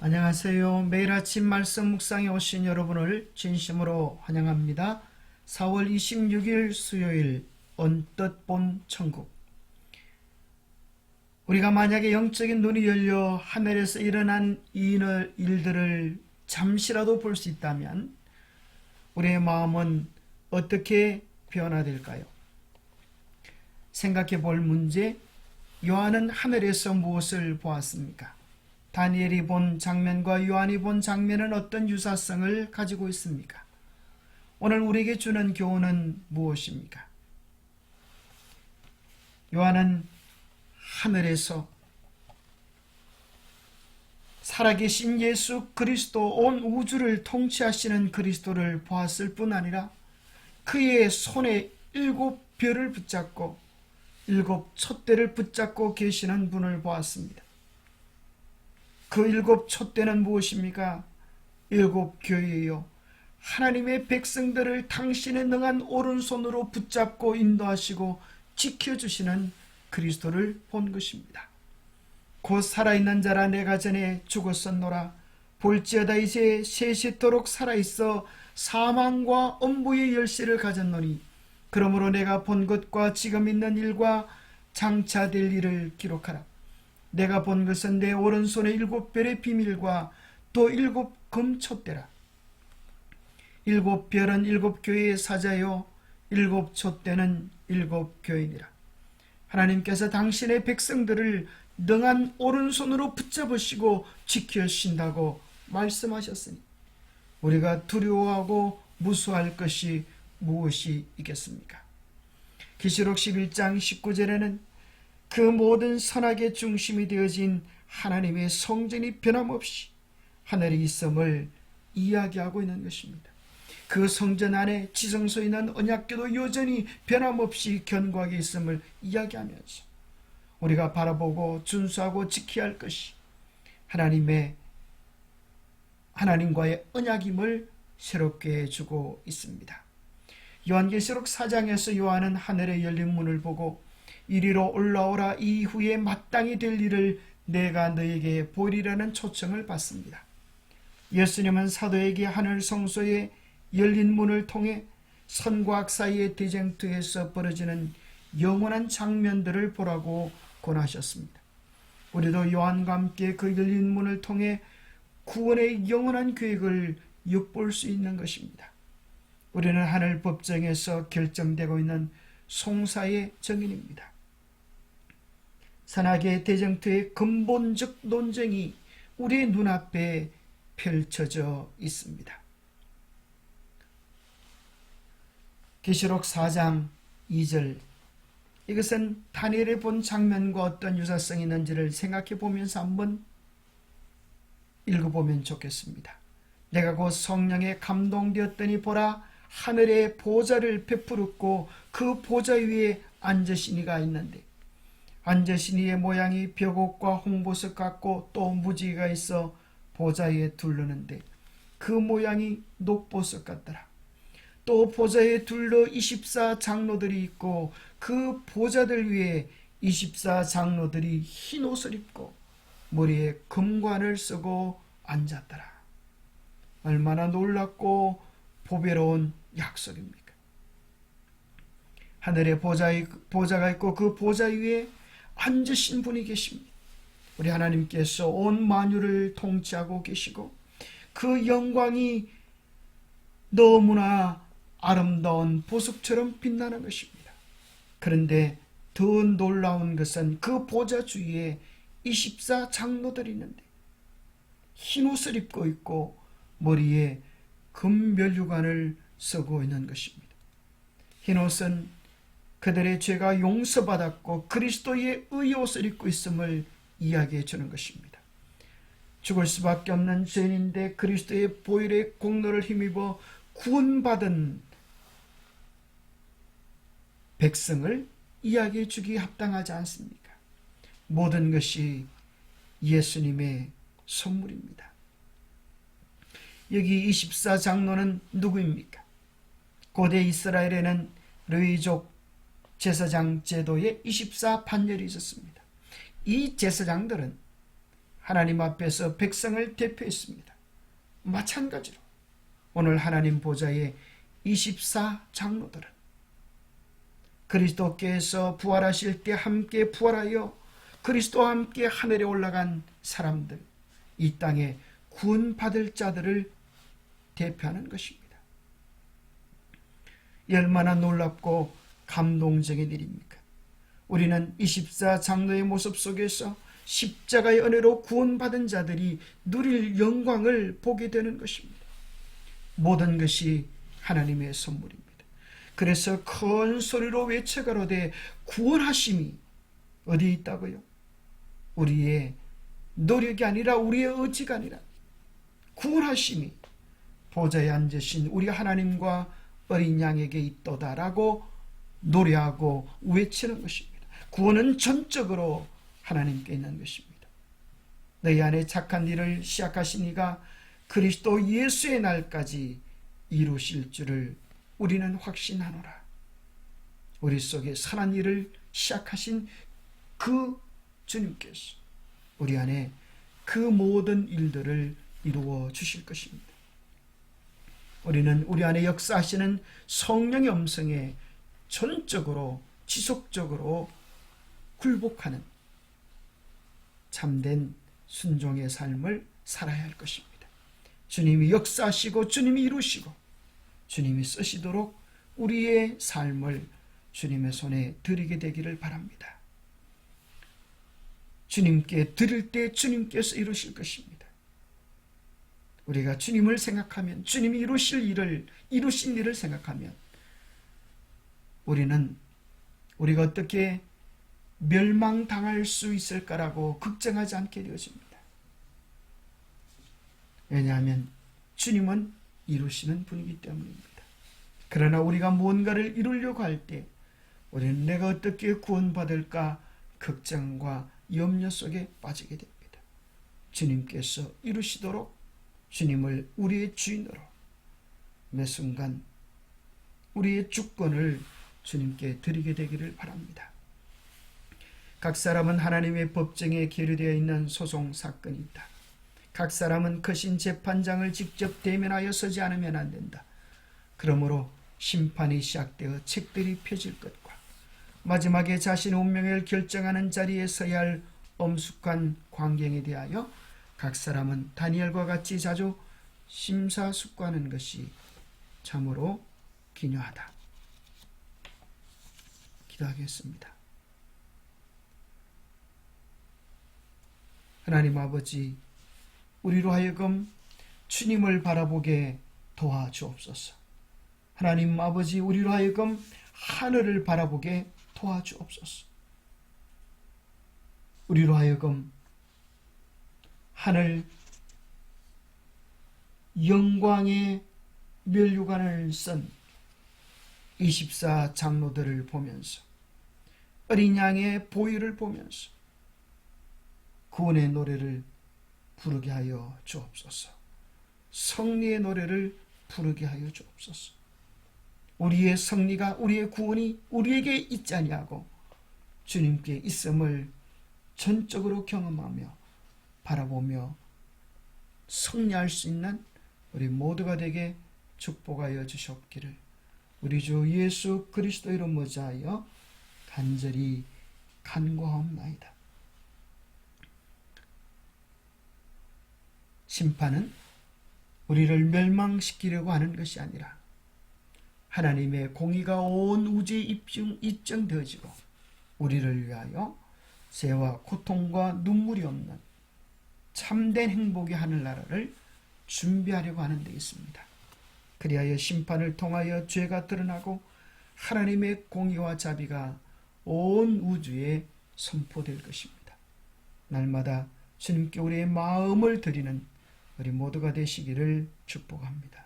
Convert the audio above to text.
안녕하세요. 매일 아침 말씀 묵상에 오신 여러분을 진심으로 환영합니다. 4월 26일 수요일 언뜻 본 천국. 우리가 만약에 영적인 눈이 열려 하늘에서 일어난 일들을 잠시라도 볼 수 있다면 우리의 마음은 어떻게 변화될까요? 생각해 볼 문제, 요한은 하늘에서 무엇을 보았습니까? 다니엘이 본 장면과 요한이 본 장면은 어떤 유사성을 가지고 있습니까? 오늘 우리에게 주는 교훈은 무엇입니까? 요한은 하늘에서 살아계신 예수 그리스도, 온 우주를 통치하시는 그리스도를 보았을 뿐 아니라 그의 손에 7별을 붙잡고 7촛대를 붙잡고 계시는 분을 보았습니다. 그 7촛대는 무엇입니까? 7교회요. 하나님의 백성들을 당신의 능한 오른손으로 붙잡고 인도하시고 지켜주시는 그리스도를 본 것입니다. 곧 살아있는 자라 내가 전에 죽었었노라. 볼지어다 이제 세세토록 살아있어 사망과 엄부의 열쇠를 가졌노니 그러므로 내가 본 것과 지금 있는 일과 장차 될 일을 기록하라. 내가 본 것은 내 오른손의 7별의 비밀과 또 7금촛대라. 7별은 7교회의 사자요 7촛대는 7교회니라. 하나님께서 당신의 백성들을 능한 오른손으로 붙잡으시고 지켜주신다고 말씀하셨으니 우리가 두려워하고 무수할 것이 무엇이 있겠습니까? 계시록 11장 19절에는 그 모든 선악의 중심이 되어진 하나님의 성전이 변함없이 하늘에 있음을 이야기하고 있는 것입니다. 그 성전 안에 지성소에 있는 언약궤도 여전히 변함없이 견고하게 있음을 이야기하면서 우리가 바라보고 준수하고 지켜야 할 것이 하나님과의 언약임을 새롭게 해주고 있습니다. 요한계시록 4장에서 요한은 하늘의 열린 문을 보고 이리로 올라오라, 이후에 마땅히 될 일을 내가 너에게 보이리라는 초청을 받습니다. 예수님은 사도에게 하늘 성소의 열린 문을 통해 선과 악 사이의 대쟁투에서 벌어지는 영원한 장면들을 보라고 권하셨습니다. 우리도 요한과 함께 그 열린 문을 통해 구원의 영원한 계획을 엿볼 수 있는 것입니다. 우리는 하늘 법정에서 결정되고 있는 송사의 증인입니다. 선악의 대쟁투의 근본적 논쟁이 우리의 눈앞에 펼쳐져 있습니다. 계시록 4장 2절, 이것은 다니엘이 본 장면과 어떤 유사성이 있는지를 생각해 보면서 한번 읽어보면 좋겠습니다. 내가 곧 성령에 감동되었더니 보라, 하늘에 보좌를 베풀었고 그 보좌 위에 앉으신 이가 있는데 앉으신 이의 모양이 벽옥과 홍보석 같고 또 무지개가 있어 보좌 위에 둘르는데 그 모양이 녹보석 같더라. 또 보좌에 둘러 24 장로들이 있고 그 보좌들 위에 24 장로들이 흰 옷을 입고 머리에 금관을 쓰고 앉았더라. 얼마나 놀랍고 보배로운 약속입니까? 하늘에 보좌가 있고 그 보좌 위에 앉으신 분이 계십니다. 우리 하나님께서 온 만유를 통치하고 계시고 그 영광이 너무나 아름다운 보석처럼 빛나는 것입니다. 그런데 더 놀라운 것은 그 보좌 주위에 24 장로들이 있는데 흰 옷을 입고 있고 머리에 금면류관을 쓰고 있는 것입니다. 흰 옷은 그들의 죄가 용서받았고 그리스도의 의의 옷을 입고 있음을 이야기해 주는 것입니다. 죽을 수밖에 없는 죄인인데 그리스도의 보혈의 공로를 힘입어 구원받은 백성을 이야기해 주기에 합당하지 않습니까? 모든 것이 예수님의 선물입니다. 여기 24 장로는 누구입니까? 고대 이스라엘에는 레위족 제사장 제도에 24 판결이 있었습니다. 이 제사장들은 하나님 앞에서 백성을 대표했습니다. 마찬가지로 오늘 하나님 보좌의 24 장로들은 그리스도께서 부활하실 때 함께 부활하여 그리스도와 함께 하늘에 올라간 사람들, 이 땅에 구원받을 자들을 대표하는 것입니다. 얼마나 놀랍고 감동적인 일입니까? 우리는 24 장로의 모습 속에서 십자가의 은혜로 구원받은 자들이 누릴 영광을 보게 되는 것입니다. 모든 것이 하나님의 선물입니다. 그래서 큰 소리로 외쳐가로되 구원하심이 어디에 있다고요? 우리의 노력이 아니라 우리의 의지가 아니라 구원하심이 보좌에 앉으신 우리 하나님과 어린 양에게 있도다라고 노래하고 외치는 것입니다. 구원은 전적으로 하나님께 있는 것입니다. 너희 안에 착한 일을 시작하신 이가 그리스도 예수의 날까지 이루실 줄을 우리는 확신하노라. 우리 속에 선한 일을 시작하신 그 주님께서 우리 안에 그 모든 일들을 이루어 주실 것입니다. 우리는 우리 안에 역사하시는 성령의 음성에 전적으로 지속적으로 굴복하는 참된 순종의 삶을 살아야 할 것입니다. 주님이 역사하시고 주님이 이루시고 주님이 쓰시도록 우리의 삶을 주님의 손에 드리게 되기를 바랍니다. 주님께 드릴 때 주님께서 이루실 것입니다. 우리가 주님을 생각하면, 주님이 이루신 일을 생각하면 우리가 어떻게 멸망당할 수 있을까라고 걱정하지 않게 되어집니다. 왜냐하면 주님은 이루시는 분이기 때문입니다. 그러나 우리가 뭔가를 이루려고 할 때 우리는 내가 어떻게 구원받을까 걱정과 염려 속에 빠지게 됩니다. 주님께서 이루시도록 주님을 우리의 주인으로 매 순간 우리의 주권을 주님께 드리게 되기를 바랍니다. 각 사람은 하나님의 법정에 계류되어 있는 소송 사건이 있다. 각 사람은 크신 재판장을 직접 대면하여 서지 않으면 안 된다. 그러므로 심판이 시작되어 책들이 펴질 것과 마지막에 자신의 운명을 결정하는 자리에 서야 할 엄숙한 광경에 대하여 각 사람은 다니엘과 같이 자주 심사숙고하는 것이 참으로 기묘하다. 기도하겠습니다. 하나님 아버지, 우리로 하여금 주님을 바라보게 도와주옵소서. 하나님 아버지, 우리로 하여금 하늘을 바라보게 도와주옵소서. 우리로 하여금 하늘 영광의 면류관을 쓴 24 장로들을 보면서 어린 양의 보혈을 보면서 구원의 노래를 부르게 하여 주옵소서. 승리의 노래를 부르게 하여 주옵소서. 우리의 승리가, 우리의 구원이 우리에게 있지 아니하고 주님께 있음을 전적으로 경험하며 바라보며 승리할 수 있는 우리 모두가 되게 축복하여 주시옵기를 우리 주 예수 그리스도 이름 모자하여 간절히 간구하옵나이다. 심판은 우리를 멸망시키려고 하는 것이 아니라 하나님의 공의가 온 우주에 입증되어지고 우리를 위하여 죄와 고통과 눈물이 없는 참된 행복의 하늘나라를 준비하려고 하는 데 있습니다. 그리하여 심판을 통하여 죄가 드러나고 하나님의 공의와 자비가 온 우주에 선포될 것입니다. 날마다 주님께 우리의 마음을 드리는 우리 모두가 되시기를 축복합니다.